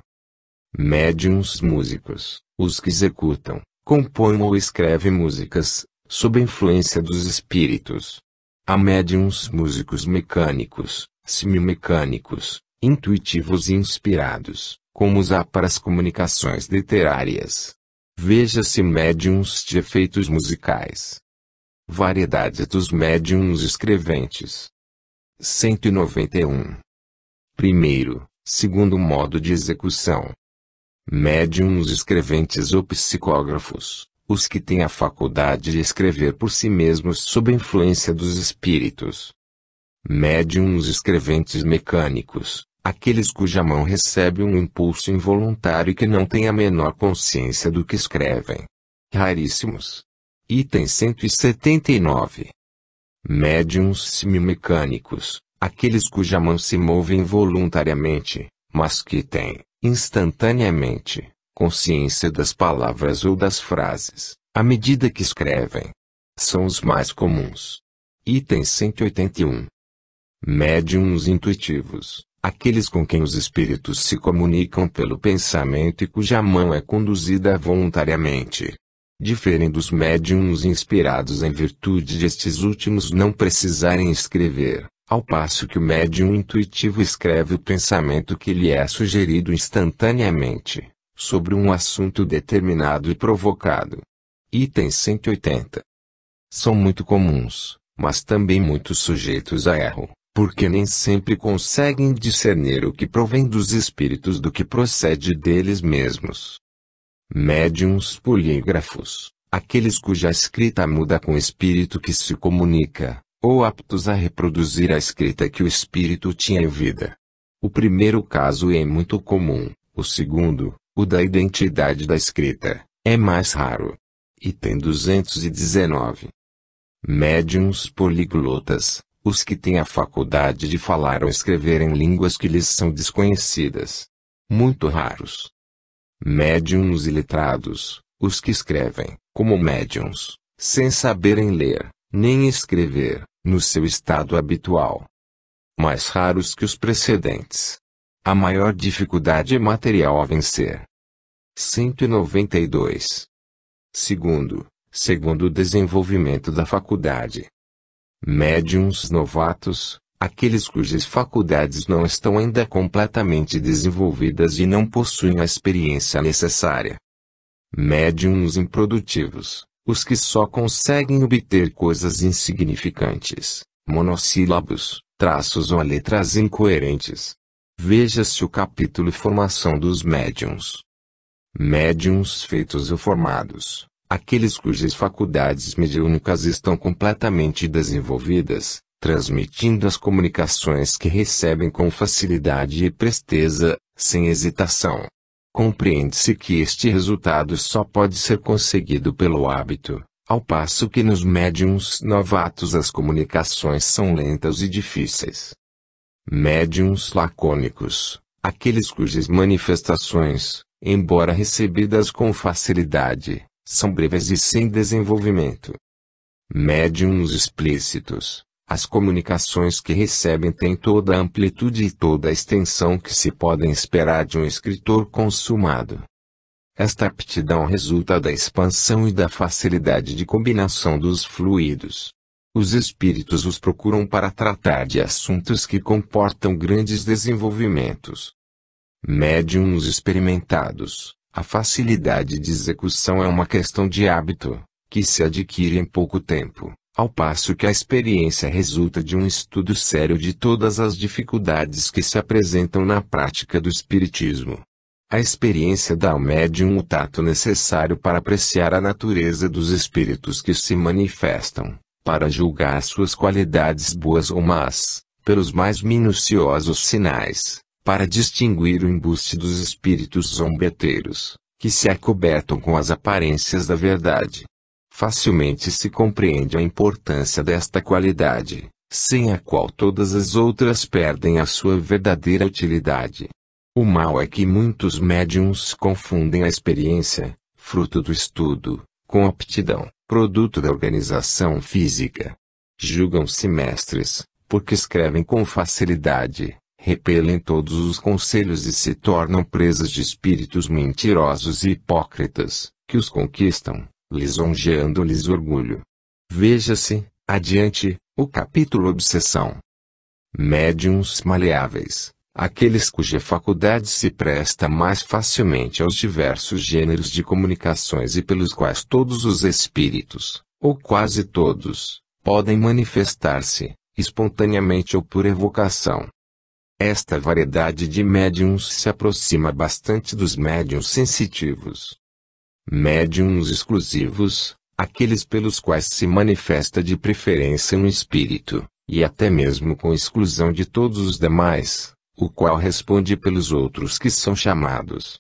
Médiuns músicos, os que executam, compõem ou escrevem músicas, sob a influência dos espíritos. Há médiuns músicos mecânicos, semimecânicos, intuitivos e inspirados, como os há para as comunicações literárias. Veja-se médiuns de efeitos musicais. Variedade dos médiuns escreventes. 191. Primeiro, segundo modo de execução. Médiuns escreventes ou psicógrafos, os que têm a faculdade de escrever por si mesmos sob a influência dos espíritos. Médiuns escreventes mecânicos, aqueles cuja mão recebe um impulso involuntário e que não têm a menor consciência do que escrevem. Raríssimos. Item 179. Médiuns semimecânicos, aqueles cuja mão se move involuntariamente, mas que têm, instantaneamente, consciência das palavras ou das frases, à medida que escrevem. São os mais comuns. Item 181. Médiuns intuitivos, aqueles com quem os espíritos se comunicam pelo pensamento e cuja mão é conduzida voluntariamente. Diferem dos médiuns inspirados em virtude de estes últimos não precisarem escrever, ao passo que o médium intuitivo escreve o pensamento que lhe é sugerido instantaneamente, sobre um assunto determinado e provocado. Item 180. São muito comuns, mas também muito sujeitos a erro, porque nem sempre conseguem discernir o que provém dos espíritos do que procede deles mesmos. Médiuns polígrafos, aqueles cuja escrita muda com o espírito que se comunica, ou aptos a reproduzir a escrita que o espírito tinha em vida. O primeiro caso é muito comum, o segundo, o da identidade da escrita, é mais raro. Item 219. Médiuns poliglotas, os que têm a faculdade de falar ou escrever em línguas que lhes são desconhecidas. Muito raros. Médiuns iletrados, os que escrevem, como médiuns, sem saberem ler, nem escrever, no seu estado habitual. Mais raros que os precedentes. A maior dificuldade material a vencer. 192. Segundo o desenvolvimento da faculdade. Médiuns novatos, aqueles cujas faculdades não estão ainda completamente desenvolvidas e não possuem a experiência necessária. Médiuns improdutivos, os que só conseguem obter coisas insignificantes, monossílabos, traços ou letras incoerentes. Veja-se o capítulo Formação dos Médiuns. Médiuns feitos ou formados, aqueles cujas faculdades mediúnicas estão completamente desenvolvidas, transmitindo as comunicações que recebem com facilidade e presteza, sem hesitação. Compreende-se que este resultado só pode ser conseguido pelo hábito, ao passo que nos médiuns novatos as comunicações são lentas e difíceis. Médiuns lacônicos, aqueles cujas manifestações, embora recebidas com facilidade, são breves e sem desenvolvimento. Médiuns explícitos, as comunicações que recebem têm toda a amplitude e toda a extensão que se podem esperar de um escritor consumado. Esta aptidão resulta da expansão e da facilidade de combinação dos fluidos. Os espíritos os procuram para tratar de assuntos que comportam grandes desenvolvimentos. Médiuns experimentados, a facilidade de execução é uma questão de hábito, que se adquire em pouco tempo, ao passo que a experiência resulta de um estudo sério de todas as dificuldades que se apresentam na prática do espiritismo. A experiência dá ao médium o tato necessário para apreciar a natureza dos espíritos que se manifestam, para julgar suas qualidades boas ou más, pelos mais minuciosos sinais, para distinguir o embuste dos espíritos zombeteiros, que se acobertam com as aparências da verdade. Facilmente se compreende a importância desta qualidade, sem a qual todas as outras perdem a sua verdadeira utilidade. O mal é que muitos médiuns confundem a experiência, fruto do estudo, com aptidão, produto da organização física. Julgam-se mestres, porque escrevem com facilidade, repelem todos os conselhos e se tornam presas de espíritos mentirosos e hipócritas, que os conquistam, lisonjeando-lhes orgulho. Veja-se, adiante, o capítulo Obsessão. Médiuns maleáveis, aqueles cuja faculdade se presta mais facilmente aos diversos gêneros de comunicações e pelos quais todos os espíritos, ou quase todos, podem manifestar-se, espontaneamente ou por evocação. Esta variedade de médiuns se aproxima bastante dos médiuns sensitivos. Médiuns exclusivos, aqueles pelos quais se manifesta de preferência um espírito, e até mesmo com exclusão de todos os demais, o qual responde pelos outros que são chamados.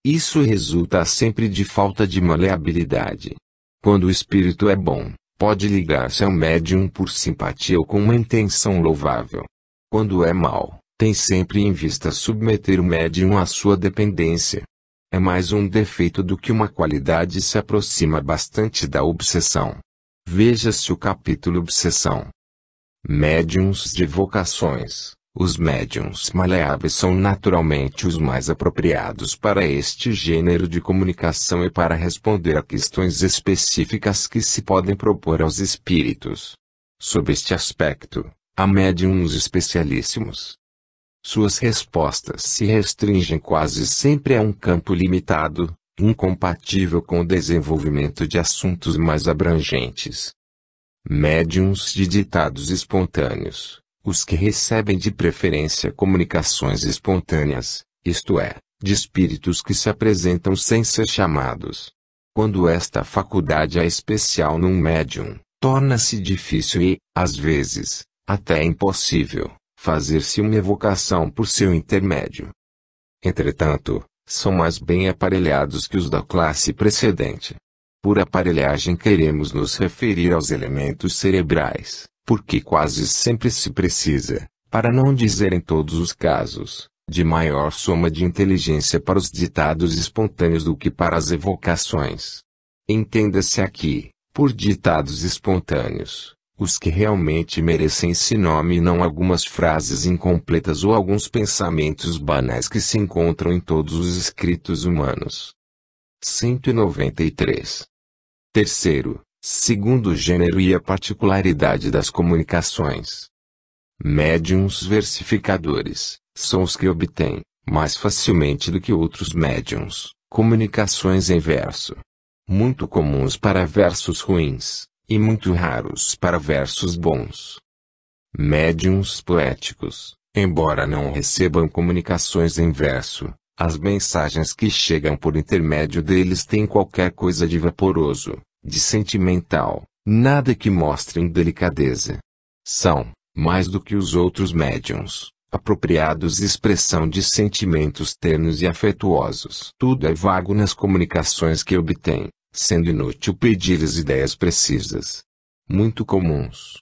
Isso resulta sempre de falta de maleabilidade. Quando o espírito é bom, pode ligar-se ao médium por simpatia ou com uma intenção louvável. Quando é mau, tem sempre em vista submeter o médium à sua dependência. É mais um defeito do que uma qualidade e se aproxima bastante da obsessão. Veja-se o capítulo Obsessão. Médiuns de vocações. Os médiuns maleáveis são naturalmente os mais apropriados para este gênero de comunicação e para responder a questões específicas que se podem propor aos espíritos. Sob este aspecto, há médiuns especialíssimos. Suas respostas se restringem quase sempre a um campo limitado, incompatível com o desenvolvimento de assuntos mais abrangentes. Médiuns de ditados espontâneos. Os que recebem de preferência comunicações espontâneas, isto é, de espíritos que se apresentam sem ser chamados. Quando esta faculdade é especial num médium, torna-se difícil e, às vezes, até impossível, fazer-se uma evocação por seu intermédio. Entretanto, são mais bem aparelhados que os da classe precedente. Por aparelhagem queremos nos referir aos elementos cerebrais, porque quase sempre se precisa, para não dizer em todos os casos, de maior soma de inteligência para os ditados espontâneos do que para as evocações. Entenda-se aqui, por ditados espontâneos, os que realmente merecem esse nome e não algumas frases incompletas ou alguns pensamentos banais que se encontram em todos os escritos humanos. 193. Terceiro, segundo gênero e a particularidade das comunicações. Médiuns versificadores são os que obtêm, mais facilmente do que outros médiuns, comunicações em verso. Muito comuns para versos ruins, e muito raros para versos bons. Médiuns poéticos, embora não recebam comunicações em verso, as mensagens que chegam por intermédio deles têm qualquer coisa de vaporoso, de sentimental, nada que mostrem delicadeza. São, mais do que os outros médiuns, apropriados expressão de sentimentos ternos e afetuosos. Tudo é vago nas comunicações que obtém, sendo inútil pedir-lhes ideias precisas. Muito comuns.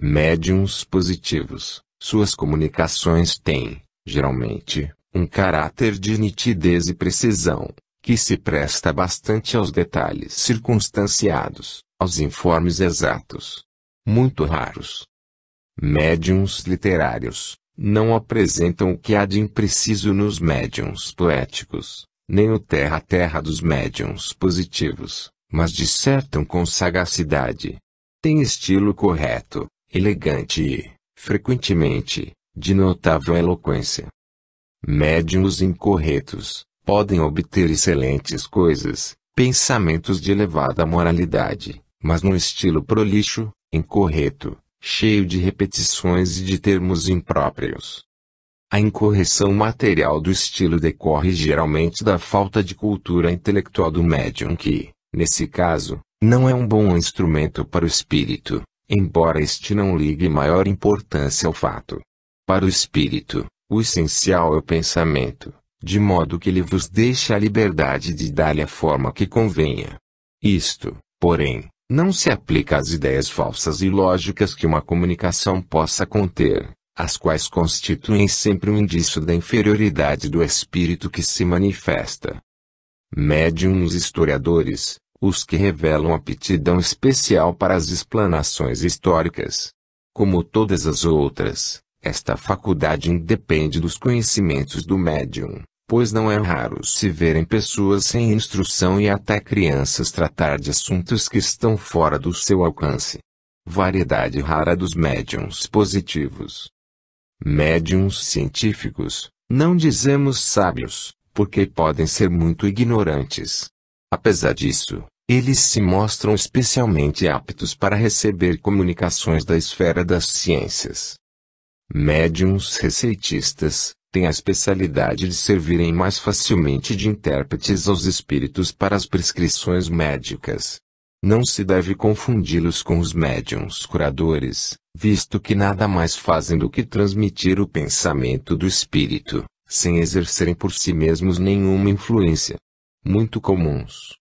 Médiuns positivos, suas comunicações têm, geralmente, um caráter de nitidez e precisão, que se presta bastante aos detalhes circunstanciados, aos informes exatos. Muito raros. Médiuns literários não apresentam o que há de impreciso nos médiuns poéticos, nem o terra a terra dos médiuns positivos, mas dissertam com sagacidade. Têm estilo correto, elegante e, frequentemente, de notável eloquência. Médiuns incorretos podem obter excelentes coisas, pensamentos de elevada moralidade, mas num estilo prolixo, incorreto, cheio de repetições e de termos impróprios. A incorreção material do estilo decorre geralmente da falta de cultura intelectual do médium que, nesse caso, não é um bom instrumento para o espírito, embora este não ligue maior importância ao fato. Para o espírito, o essencial é o pensamento, de modo que ele vos deixa a liberdade de dar-lhe a forma que convenha. Isto, porém, não se aplica às ideias falsas e lógicas que uma comunicação possa conter, as quais constituem sempre um indício da inferioridade do espírito que se manifesta. Médiuns historiadores, os que revelam aptidão especial para as explanações históricas. Como todas as outras, esta faculdade independe dos conhecimentos do médium, pois não é raro se verem pessoas sem instrução e até crianças tratar de assuntos que estão fora do seu alcance. Variedade rara dos médiuns positivos. Médiuns científicos, não dizemos sábios, porque podem ser muito ignorantes. Apesar disso, eles se mostram especialmente aptos para receber comunicações da esfera das ciências. Médiuns receitistas têm a especialidade de servirem mais facilmente de intérpretes aos espíritos para as prescrições médicas. Não se deve confundi-los com os médiuns curadores, visto que nada mais fazem do que transmitir o pensamento do espírito, sem exercerem por si mesmos nenhuma influência. Muito comuns.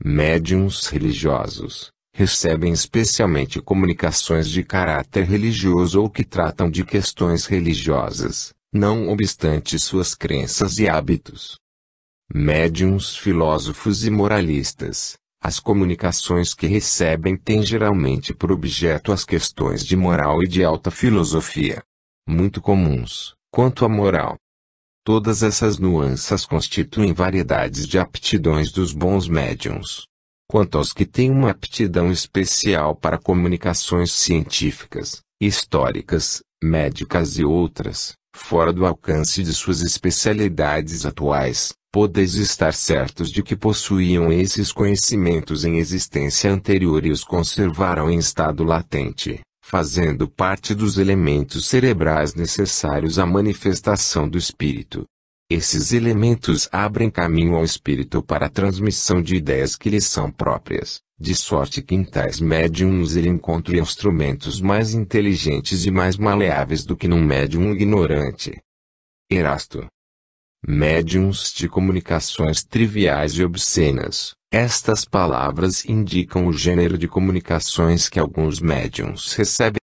Médiuns religiosos recebem especialmente comunicações de caráter religioso ou que tratam de questões religiosas, não obstante suas crenças e hábitos. Médiuns filósofos e moralistas, as comunicações que recebem têm geralmente por objeto as questões de moral e de alta filosofia. Muito comuns, quanto à moral. Todas essas nuances constituem variedades de aptidões dos bons médiuns. Quanto aos que têm uma aptidão especial para comunicações científicas, históricas, médicas e outras, fora do alcance de suas especialidades atuais, podeis estar certos de que possuíam esses conhecimentos em existência anterior e os conservaram em estado latente, fazendo parte dos elementos cerebrais necessários à manifestação do espírito. Esses elementos abrem caminho ao espírito para a transmissão de ideias que lhe são próprias, de sorte que em tais médiums ele encontra instrumentos mais inteligentes e mais maleáveis do que num médium ignorante. Erasto. Médiums de comunicações triviais e obscenas. Estas palavras indicam o gênero de comunicações que alguns médiums recebem